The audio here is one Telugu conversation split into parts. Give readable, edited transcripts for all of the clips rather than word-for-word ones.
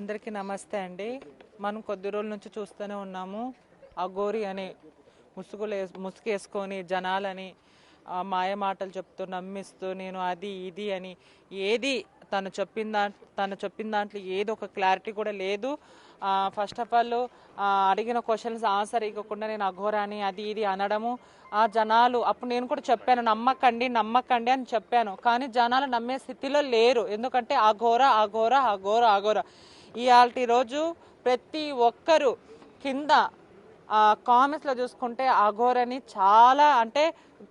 అందరికీ నమస్తే అండి. మనం కొద్ది రోజుల నుంచి చూస్తూనే ఉన్నాము. అఘోరి అని ముసుగేసుకొని జనాలని మాయ మాటలు చెప్తూ నమ్మిస్తూ నేను అది ఇది అని ఏది తను చెప్పిన దాంట్లో ఏదో ఒక క్లారిటీ కూడా లేదు. ఫస్ట్ ఆఫ్ ఆల్ అడిగిన క్వశ్చన్స్ ఆన్సర్ ఇవ్వకుండా నేను అఘోరాని అది ఇది అనడము, ఆ జనాలు అప్పుడు నేను కూడా చెప్పాను నమ్మకండి నమ్మకండి అని చెప్పాను. కానీ జనాలు నమ్మే స్థితిలో లేరు. ఎందుకంటే అఘోర అఘోర అఘోర అఘోర ఇవాళ రోజు ప్రతి ఒక్కరు కింద కామెంట్స్లో చూసుకుంటే అఘోరని చాలా అంటే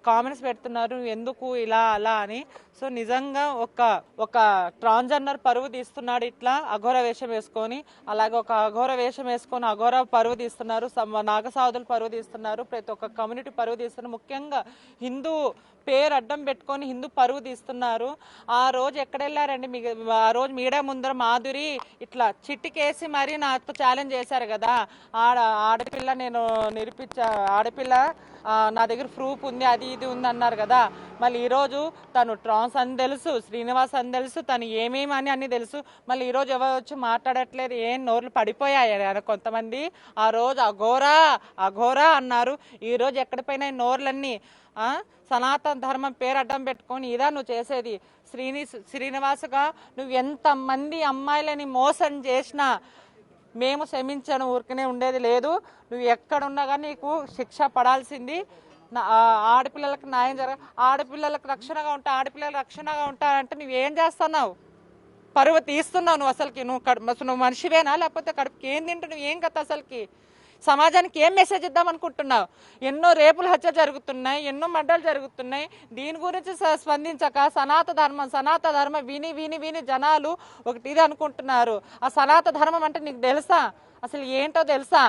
కామెంట్స్ పెడుతున్నారు, ఎందుకు ఇలా అలా అని. సో నిజంగా ఒక ట్రాన్స్జెండర్ పరువు తీస్తున్నాడు ఇట్లా అఘోర వేషం వేసుకొని, అలాగే ఒక అఘోర వేషం వేసుకొని అఘోర పరువు తీస్తున్నారు, నాగసాధులు పరువు తీస్తున్నారు, ప్రతి ఒక్క కమ్యూనిటీ పరువు తీస్తున్నారు. ముఖ్యంగా హిందూ పేరు అడ్డం పెట్టుకొని హిందూ పరువు తీస్తున్నారు. ఆ రోజు ఎక్కడెళ్ళారండి? ఆ రోజు మీడియా ముందర మాధురి ఇట్లా చిట్టికేసి మరీ నాతో ఛాలెంజ్ చేశారు కదా, ఆడపిల్ల నేను ఆడపిల్ల నా దగ్గర ప్రూఫ్ ఉంది అది ఇది ఉంది అన్నారు కదా. మళ్ళీ ఈరోజు తను ట్రాన్స్ అని తెలుసు, శ్రీనివాస్ అని తెలుసు, తను ఏమేమి అని అన్ని తెలుసు. మళ్ళీ ఈరోజు ఎవరు వచ్చి మాట్లాడట్లేదు, ఏం నోర్లు పడిపోయాయి కొంతమంది. ఆ రోజు అఘోరా అఘోరా అన్నారు, ఈరోజు ఎక్కడిపోయినాయి నోర్లన్నీ? సనాతన ధర్మం పేరు అడ్డం పెట్టుకొని ఇదా నువ్వు చేసేది? శ్రీనివాసుగా నువ్వు ఎంతమంది అమ్మాయిలని మోసం చేసినా మేము క్షమించను, ఊరికనే ఉండేది లేదు. నువ్వు ఎక్కడున్నా కానీ నీకు శిక్ష పడాల్సింది. ఆడపిల్లలకు న్యాయం ఆడపిల్లలకు రక్షణగా ఉంటారంటే నువ్వేం చేస్తున్నావు? పరువు తీస్తున్నావు నువ్వు. అసలుకి నువ్వు మనిషివేనా? లేకపోతే కడుపుకి ఏం తింటూ నువ్వు ఏం కథ? అసలుకి సమాజానికి ఏం మెసేజ్ ఇద్దాం అనుకుంటున్నావు? ఎన్నో రేపుల హత్య జరుగుతున్నాయి, ఎన్నో మడ్డలు జరుగుతున్నాయి. దీని గురించి స్పందించక సనాతన ధర్మం విని విని విని జనాలు ఒకటి ఇది అనుకుంటున్నారు. ఆ సనాతన ధర్మం అంటే నీకు తెలుసా? అసలు ఏంటో తెలుసా?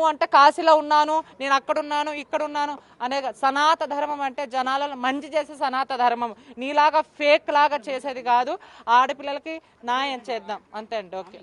అంటే కాశీలో ఉన్నాను, నేను అక్కడున్నాను ఇక్కడున్నాను అనే సనాతన ధర్మం అంటే జనాలను మంచి చేసే సనాతన ధర్మం, నీలాగా ఫేక్ లాగా చేసేది కాదు. ఆడపిల్లలకి న్యాయం చేద్దాం అంతే అండి. ఓకే.